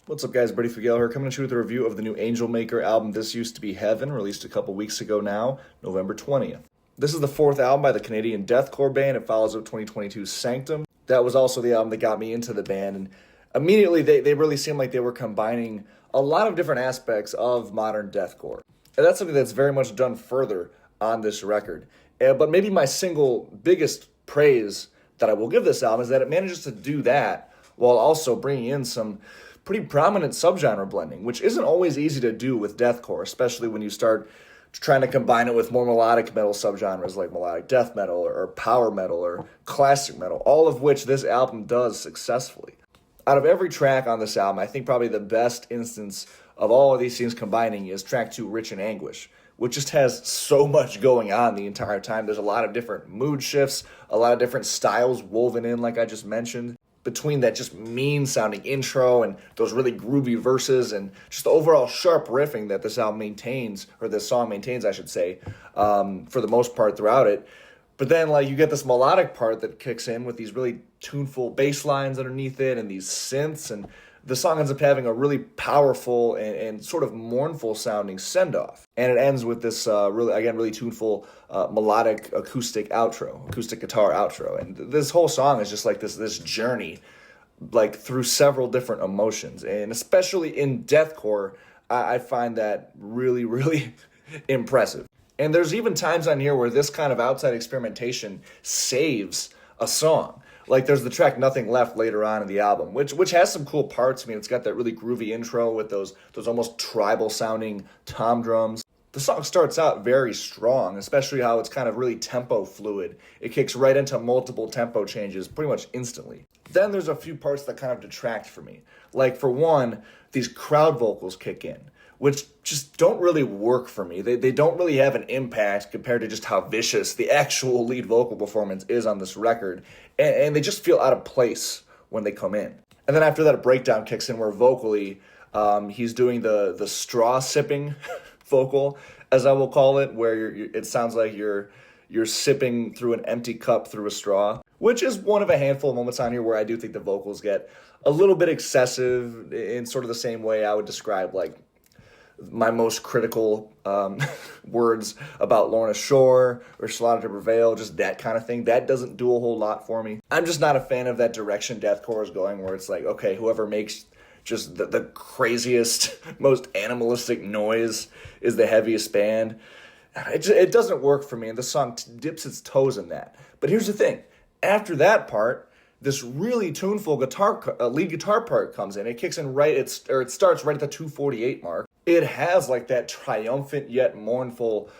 What's up, guys? Brady Figuel here, coming at you with a review of the new Angelmaker album, This Used to Be Heaven, released a couple weeks ago now, November 20th. This is the fourth album by the Canadian deathcore band. It follows up 2022's Sanctum. That was also the album that got me into the band, and immediately they really seemed like they were combining a lot of different aspects of modern deathcore. And that's something that's very much done further on this record. But maybe my single biggest praise that I will give this album is that it manages to do that while also bringing in some pretty prominent subgenre blending, which isn't always easy to do with deathcore, especially when you start trying to combine it with more melodic metal subgenres like melodic death metal or power metal or classic metal, all of which this album does successfully. Out of every track on this album, I think probably the best instance of all of these things combining is track 2, Rich in Anguish, which just has so much going on the entire time. There's a lot of different mood shifts, a lot of different styles woven in, like I just mentioned, between that just mean-sounding intro and those really groovy verses and just the overall sharp riffing that this album maintains, or this song maintains, I should say, for the most part throughout it. But then, like, you get this melodic part that kicks in with these really tuneful bass lines underneath it and these synths, and the song ends up having a really powerful and sort of mournful sounding send-off. And it ends with this really tuneful melodic acoustic guitar outro. And this whole song is just like this journey, like through several different emotions. And especially in deathcore, I find that really, really impressive. And there's even times on here where this kind of outside experimentation saves a song. Like, there's the track Nothing Left later on in the album, which has some cool parts. I mean, it's got that really groovy intro with those almost tribal-sounding tom drums. The song starts out very strong, especially how it's kind of really tempo fluid. It kicks right into multiple tempo changes pretty much instantly. Then there's a few parts that kind of detract for me. Like, for one, these crowd vocals kick in, which just don't really work for me. They don't really have an impact compared to just how vicious the actual lead vocal performance is on this record. And they just feel out of place when they come in. And then after that, a breakdown kicks in where vocally he's doing the straw sipping vocal, as I will call it, where it sounds like you're sipping through an empty cup through a straw, which is one of a handful of moments on here where I do think the vocals get a little bit excessive in sort of the same way I would describe, like, my most critical words about Lorna Shore or Slaughter to Prevail, just that kind of thing. That doesn't do a whole lot for me. I'm just not a fan of that direction deathcore is going, where it's like, okay, whoever makes just the craziest, most animalistic noise is the heaviest band. It doesn't work for me, and the song dips its toes in that. But here's the thing. After that part, this really tuneful lead guitar part comes in. It kicks in it starts right at the 2:48 mark. It has like that triumphant yet mournful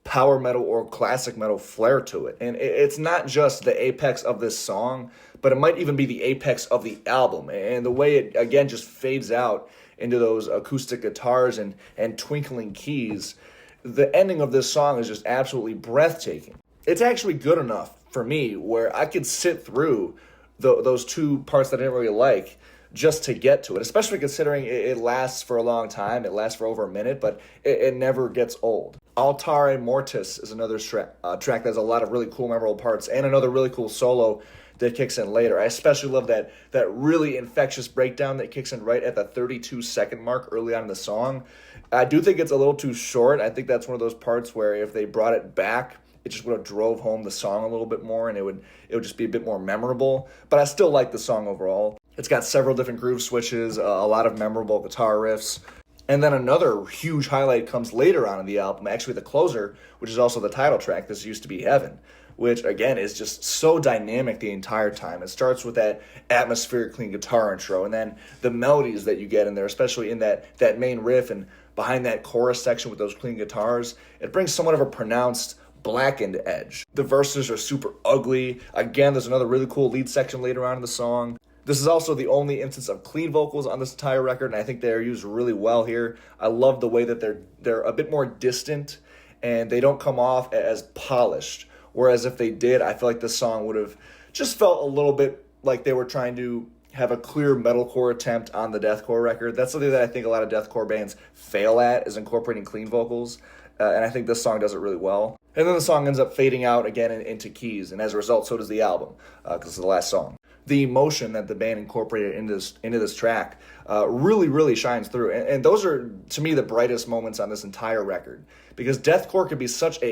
power metal or classic metal flair to it. And it's not just the apex of this song, but it might even be the apex of the album. And the way it, again, just fades out into those acoustic guitars and twinkling keys, the ending of this song is just absolutely breathtaking. It's actually good enough for me where I could sit through those two parts that I didn't really like just to get to it, especially considering it lasts for a long time. It lasts for over a minute, but it never gets old. Altare Mortis is another track that has a lot of really cool, memorable parts, and another really cool solo that kicks in later. I especially love that really infectious breakdown that kicks in right at the 32-second mark early on in the song. I do think it's a little too short. I think that's one of those parts where if they brought it back, it just would have drove home the song a little bit more, and it would just be a bit more memorable. But I still like the song overall. It's got several different groove switches, a lot of memorable guitar riffs. And then another huge highlight comes later on in the album, actually the closer, which is also the title track, This Used to Be Heaven, which, again, is just so dynamic the entire time. It starts with that atmospheric clean guitar intro, and then the melodies that you get in there, especially in that main riff and behind that chorus section with those clean guitars, it brings somewhat of a pronounced blackened edge. The verses are super ugly. Again, there's another really cool lead section later on in the song. This is also the only instance of clean vocals on this entire record, and I think they're used really well here. I love the way that they're a bit more distant, and they don't come off as polished. Whereas if they did, I feel like this song would have just felt a little bit like they were trying to have a clear metalcore attempt on the deathcore record. That's something that I think a lot of deathcore bands fail at, is incorporating clean vocals. And I think this song does it really well. And then the song ends up fading out again into keys, and as a result, so does the album, because it's the last song. the emotion that the band incorporated into this track really shines through. And those are, to me, the brightest moments on this entire record. Because deathcore could be such an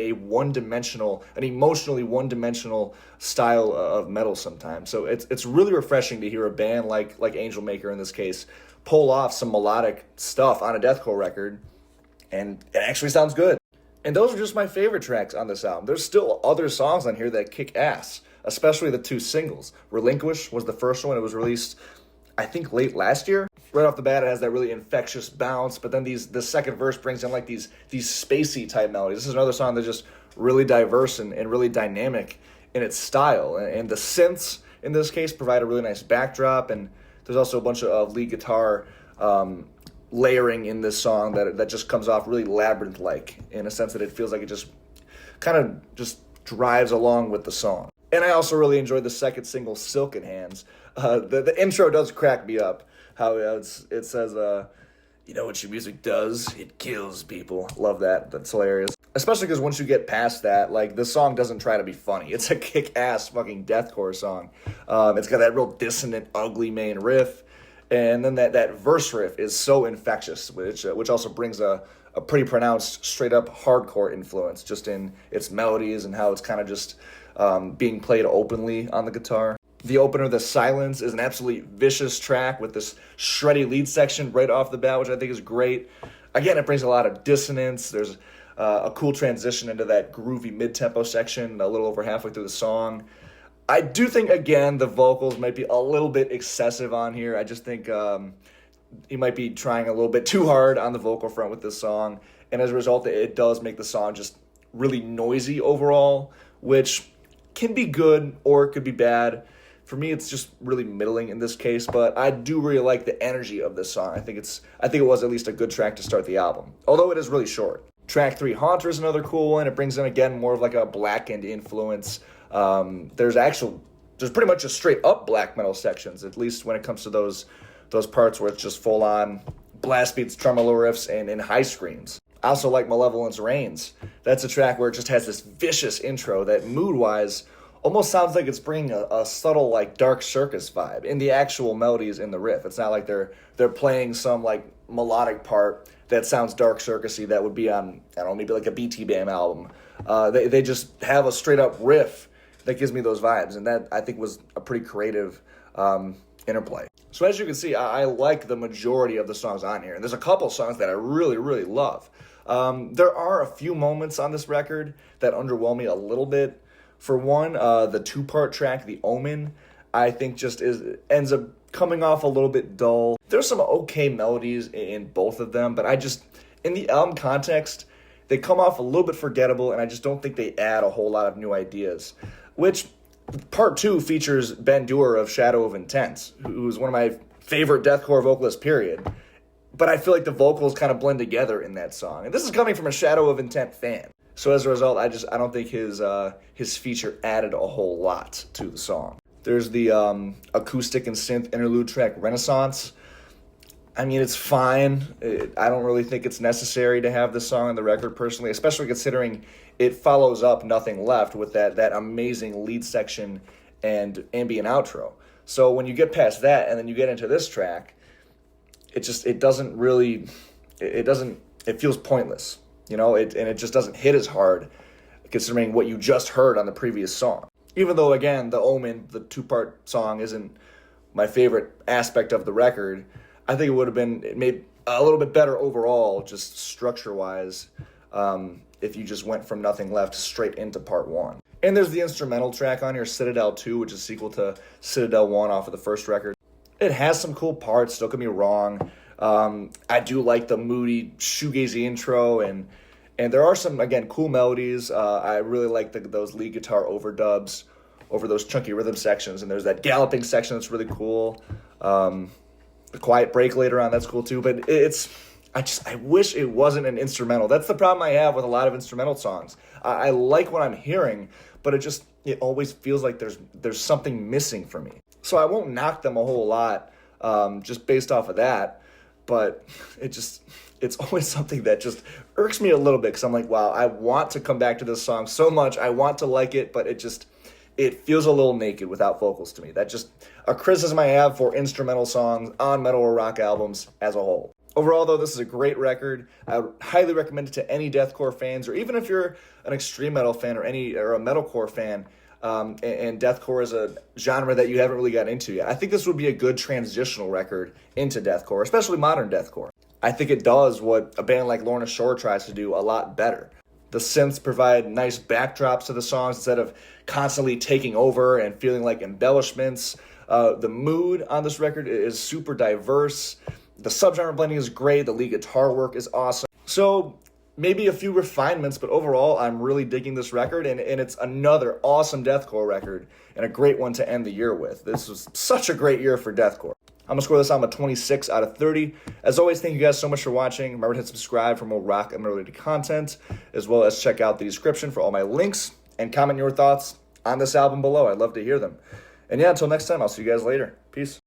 emotionally one-dimensional style of metal sometimes. So it's really refreshing to hear a band like Angelmaker in this case pull off some melodic stuff on a deathcore record, and it actually sounds good. And those are just my favorite tracks on this album. There's still other songs on here that kick ass, especially the 2 singles. Relinquish was the first one. It was released, I think, late last year. Right off the bat, it has that really infectious bounce, but then the second verse brings in like these spacey type melodies. This is another song that's just really diverse and really dynamic in its style. And the synths, in this case, provide a really nice backdrop, and there's also a bunch of lead guitar layering in this song that just comes off really labyrinth-like, in a sense that it feels like it just kind of just drives along with the song. And I also really enjoyed the second single, Silken Hands. The intro does crack me up. How it says, you know what your music does? It kills people. Love that. That's hilarious. Especially because once you get past that, like, the song doesn't try to be funny. It's a kick-ass fucking deathcore song. It's got that real dissonant, ugly main riff. And then that verse riff is so infectious, which also brings a pretty pronounced straight-up hardcore influence, just in its melodies and how it's kind of just being played openly on the guitar. The opener, The Silence, is an absolutely vicious track with this shreddy lead section right off the bat, which I think is great. Again, it brings a lot of dissonance. There's a cool transition into that groovy mid-tempo section a little over halfway through the song. I do think, again, the vocals might be a little bit excessive on here. I just think he might be trying a little bit too hard on the vocal front with this song. And as a result, it does make the song just really noisy overall, which can be good or it could be bad. For me, it's just really middling in this case, but I do really like the energy of this song. I think it was at least a good track to start the album, although it is really short. Track 3, Haunter, is another cool one. It brings in, again, more of like a blackened influence. There's pretty much just straight up black metal sections, at least when it comes to those parts where it's just full on blast beats, tremolo riffs, and high screams. I also like Malevolence Reigns. That's a track where it just has this vicious intro that mood-wise almost sounds like it's bringing a subtle, like, Dark Circus vibe in the actual melodies in the riff. It's not like they're playing some, like, melodic part that sounds Dark Circusy that would be on, I don't know, maybe like a BT Bam album. They just have a straight-up riff that gives me those vibes, and that, I think, was a pretty creative interplay. So as you can see, I like the majority of the songs on here, and there's a couple songs that I really love. There are a few moments on this record that underwhelm me a little bit. For one, the 2-part track, The Omen, I think just ends up coming off a little bit dull. There's some okay melodies in both of them, but in the album context, they come off a little bit forgettable, and I just don't think they add a whole lot of new ideas. Which, part 2 features Ben Dewar of Shadow of Intent, who's one of my favorite deathcore vocalists, period. But I feel like the vocals kind of blend together in that song. And this is coming from a Shadow of Intent fan. So as a result, I don't think his feature added a whole lot to the song. There's the acoustic and synth interlude track, Renaissance. I mean, it's fine. I don't really think it's necessary to have this song on the record, personally, especially considering it follows up Nothing Left with that amazing lead section and ambient outro. So when you get past that and then you get into this track, it feels pointless. You know, it just doesn't hit as hard considering what you just heard on the previous song. Even though, again, the Omen, the 2-part song, isn't my favorite aspect of the record, I think it would have been made a little bit better overall, just structure-wise, if you just went from Nothing Left straight into part 1. And there's the instrumental track on here, Citadel 2, which is a sequel to Citadel 1 off of the first record. It has some cool parts, don't get me wrong. I do like the moody shoegazy intro, and there are some, again, cool melodies. I really like those lead guitar overdubs over those chunky rhythm sections, and there's that galloping section that's really cool. The quiet break later on, that's cool too, but I wish it wasn't an instrumental. That's the problem I have with a lot of instrumental songs. I like what I'm hearing, but it always feels like there's something missing for me. So I won't knock them a whole lot just based off of that. But it's always something that just irks me a little bit, because I'm like, wow, I want to come back to this song so much. I want to like it, but it feels a little naked without vocals to me. That's just a criticism I have for instrumental songs on metal or rock albums as a whole. Overall, though, this is a great record. I would highly recommend it to any deathcore fans, or even if you're an extreme metal fan or a metalcore fan, and deathcore is a genre that you haven't really got into yet. I think this would be a good transitional record into deathcore, especially modern deathcore. I think it does what a band like Lorna Shore tries to do a lot better. The synths provide nice backdrops to the songs instead of constantly taking over and feeling like embellishments. The mood on this record is super diverse. The subgenre blending is great. The lead guitar work is awesome. So maybe a few refinements, but overall, I'm really digging this record, and it's another awesome deathcore record and a great one to end the year with. This was such a great year for deathcore. I'm going to score this album a 26 out of 30. As always, thank you guys so much for watching. Remember to hit subscribe for more rock and related content, as well as check out the description for all my links, and comment your thoughts on this album below. I'd love to hear them. And yeah, until next time, I'll see you guys later. Peace.